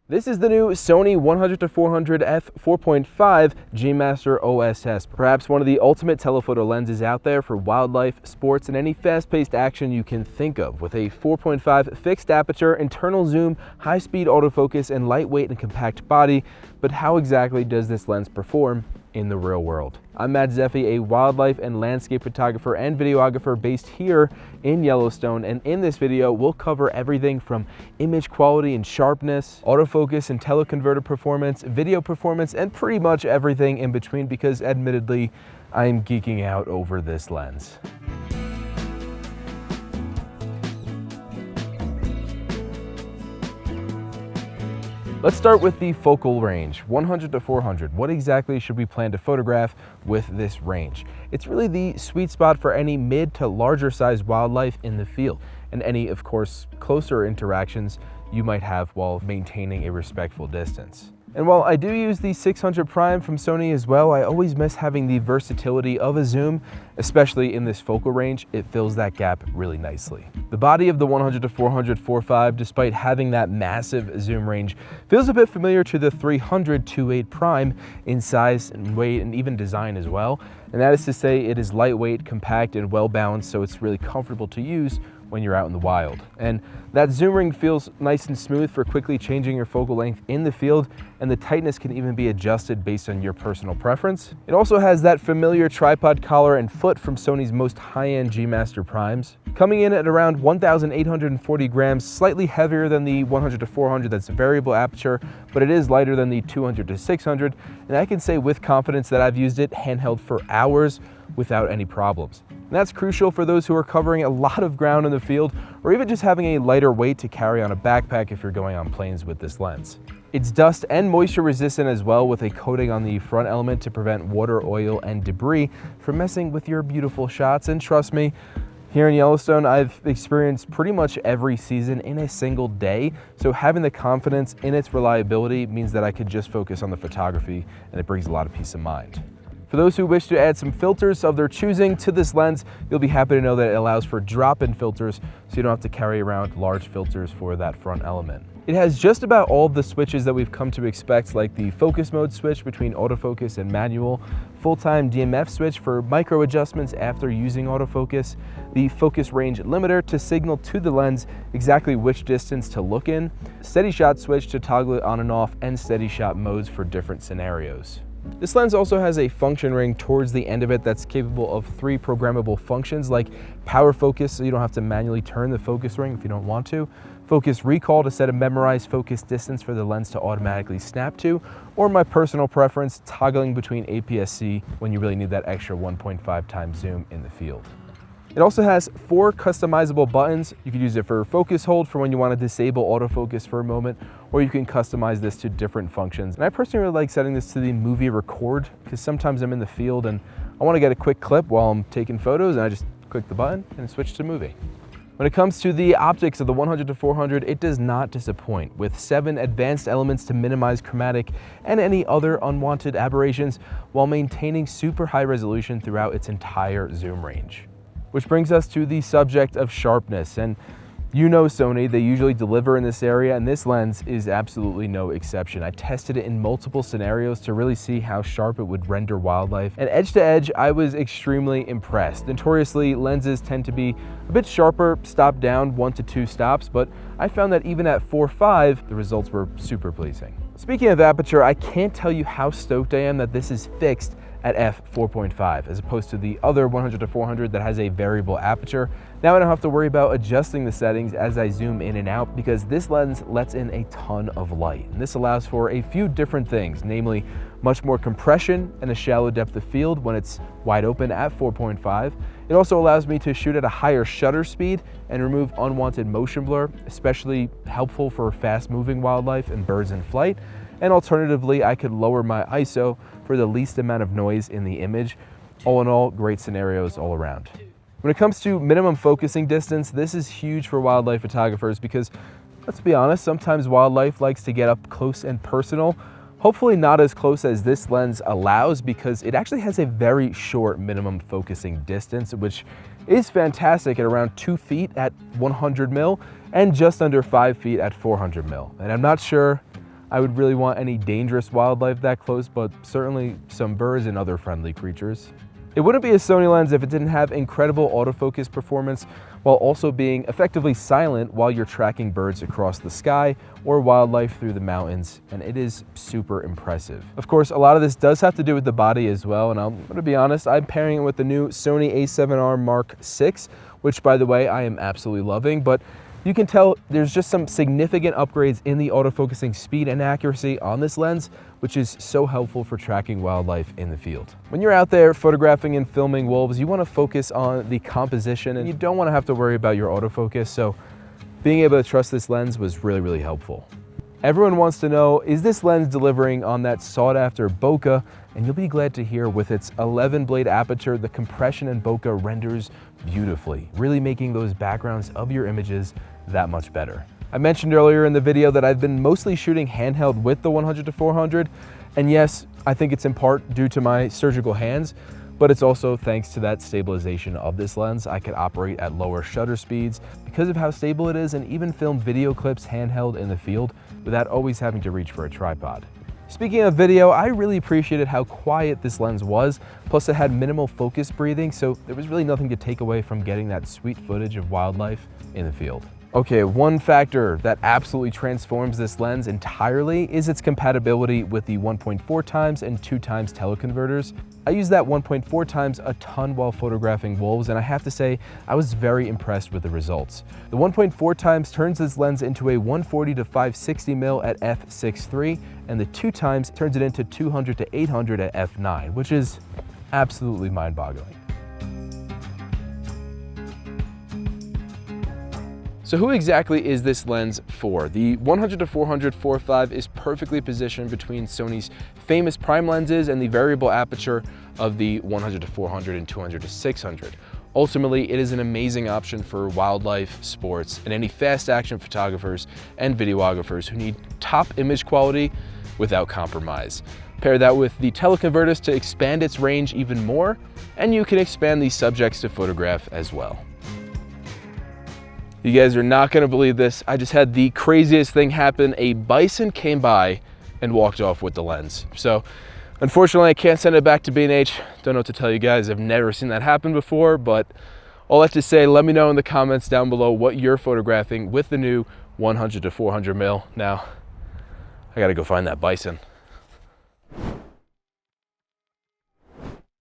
This is the new Sony 100-400 f4.5 GM OSS, perhaps one of the ultimate telephoto lenses out there for wildlife, sports, and any fast-paced action you can think of, with a 4.5 fixed aperture, internal zoom, high-speed autofocus, and lightweight and compact body. But how exactly does this lens perform in the real world? I'm Matt Zeffi, a wildlife and landscape photographer and videographer based here in Yellowstone, and in this video we'll cover everything from image quality and sharpness, autofocus and teleconverter performance, video performance, and pretty much everything in between, because admittedly I'm geeking out over this lens. Let's start with the focal range, 100-400. What exactly should we plan to photograph with this range? It's really the sweet spot for any mid to larger sized wildlife in the field, and any, of course, closer interactions you might have while maintaining a respectful distance. And while I do use the 600 prime from Sony as well, I always miss having the versatility of a zoom, especially in this focal range. It fills that gap really nicely. The body of the 100-400 4.5, despite having that massive zoom range, feels a bit familiar to the 300 2.8 prime in size and weight and even design as well. And that is to say, it is lightweight, compact, and well balanced, so it's really comfortable to use when you're out in the wild. And that zoom ring feels nice and smooth for quickly changing your focal length in the field, and the tightness can even be adjusted based on your personal preference. It also has that familiar tripod collar and foot from Sony's most high-end G-Master primes, coming in at around 1,840 grams, slightly heavier than the 100-400 that's variable aperture, but it is lighter than the 200-600, and I can say with confidence that I've used it handheld for hours without any problems. And that's crucial for those who are covering a lot of ground in the field, or even just having a lighter weight to carry on a backpack if you're going on planes with this lens. It's dust and moisture resistant as well, with a coating on the front element to prevent water, oil, and debris from messing with your beautiful shots. And trust me, here in Yellowstone, I've experienced pretty much every season in a single day, so having the confidence in its reliability means that I could just focus on the photography, and it brings a lot of peace of mind. For those who wish to add some filters of their choosing to this lens, you'll be happy to know that it allows for drop-in filters, so you don't have to carry around large filters for that front element. It has just about all of the switches that we've come to expect, like the focus mode switch between autofocus and manual, full-time DMF switch for micro adjustments after using autofocus, the focus range limiter to signal to the lens exactly which distance to look in, steady shot switch to toggle it on and off, and steady shot modes for different scenarios. This lens also has a function ring towards the end of it that's capable of 3 programmable functions, like power focus, so you don't have to manually turn the focus ring if you don't want to, focus recall to set a memorized focus distance for the lens to automatically snap to, or my personal preference, toggling between APS-C when you really need that extra 1.5 times zoom in the field. It also has 4 customizable buttons. You can use it for focus hold for when you want to disable autofocus for a moment, or you can customize this to different functions. And I personally really like setting this to the movie record, because sometimes I'm in the field and I want to get a quick clip while I'm taking photos, and I just click the button and switch to movie. When it comes to the optics of the 100-400, it does not disappoint, with 7 advanced elements to minimize chromatic and any other unwanted aberrations, while maintaining super high resolution throughout its entire zoom range. Which brings us to the subject of sharpness, and you know Sony, they usually deliver in this area, and this lens is absolutely no exception. I tested it in multiple scenarios to really see how sharp it would render wildlife, and edge to edge, I was extremely impressed. Notoriously, lenses tend to be a bit sharper, stop down 1 to 2 stops, but I found that even at 4.5, the results were super pleasing. Speaking of aperture, I can't tell you how stoked I am that this is fixed at f4.5 as opposed to the other 100-400 that has a variable aperture. Now I don't have to worry about adjusting the settings as I zoom in and out, because this lens lets in a ton of light. And this allows for a few different things, namely much more compression and a shallow depth of field when it's wide open at 4.5. It also allows me to shoot at a higher shutter speed and remove unwanted motion blur, especially helpful for fast moving wildlife and birds in flight. And alternatively, I could lower my ISO for the least amount of noise in the image. All in all, great scenarios all around. When it comes to minimum focusing distance, this is huge for wildlife photographers because, let's be honest, sometimes wildlife likes to get up close and personal. Hopefully not as close as this lens allows, because it actually has a very short minimum focusing distance, which is fantastic at around 2 feet at 100 mil and just under 5 feet at 400 mil. And I'm not sure I would really want any dangerous wildlife that close, but certainly some birds and other friendly creatures. It wouldn't be a Sony lens if it didn't have incredible autofocus performance while also being effectively silent while you're tracking birds across the sky or wildlife through the mountains, and it is super impressive. Of course, a lot of this does have to do with the body as well, and I'm gonna be honest, I'm pairing it with the new Sony A7R Mark VI, which by the way, I am absolutely loving, but you can tell there's just some significant upgrades in the autofocusing speed and accuracy on this lens, which is so helpful for tracking wildlife in the field. When you're out there photographing and filming wolves, you want to focus on the composition and you don't want to have to worry about your autofocus, so being able to trust this lens was really, really helpful. Everyone wants to know, is this lens delivering on that sought-after bokeh? And you'll be glad to hear with its 11-blade aperture, the compression in bokeh renders beautifully, really making those backgrounds of your images that much better. I mentioned earlier in the video that I've been mostly shooting handheld with the 100-400, and yes, I think it's in part due to my surgical hands, but it's also thanks to that stabilization of this lens. I could operate at lower shutter speeds because of how stable it is and even film video clips handheld in the field without always having to reach for a tripod. Speaking of video, I really appreciated how quiet this lens was, plus it had minimal focus breathing, so there was really nothing to take away from getting that sweet footage of wildlife in the field. Okay, one factor that absolutely transforms this lens entirely is its compatibility with the 1.4x and 2x teleconverters. I use that 1.4x a ton while photographing wolves, and I have to say, I was very impressed with the results. The 1.4x turns this lens into a 140 to 560 mm at f6.3, and the 2x turns it into 200 to 800 at f9, which is absolutely mind-boggling. So who exactly is this lens for? The 100-400 4.5 is perfectly positioned between Sony's famous prime lenses and the variable aperture of the 100-400 and 200-600. Ultimately, it is an amazing option for wildlife, sports, and any fast action photographers and videographers who need top image quality without compromise. Pair that with the Teleconverters to expand its range even more, and you can expand the subjects to photograph as well. You guys are not gonna believe this. I just had the craziest thing happen. A bison came by and walked off with the lens. So unfortunately, I can't send it back to B&H. Don't know what to tell you guys. I've never seen that happen before, but all I have to say, let me know in the comments down below what you're photographing with the new 100-400 mm. Now, I gotta go find that bison.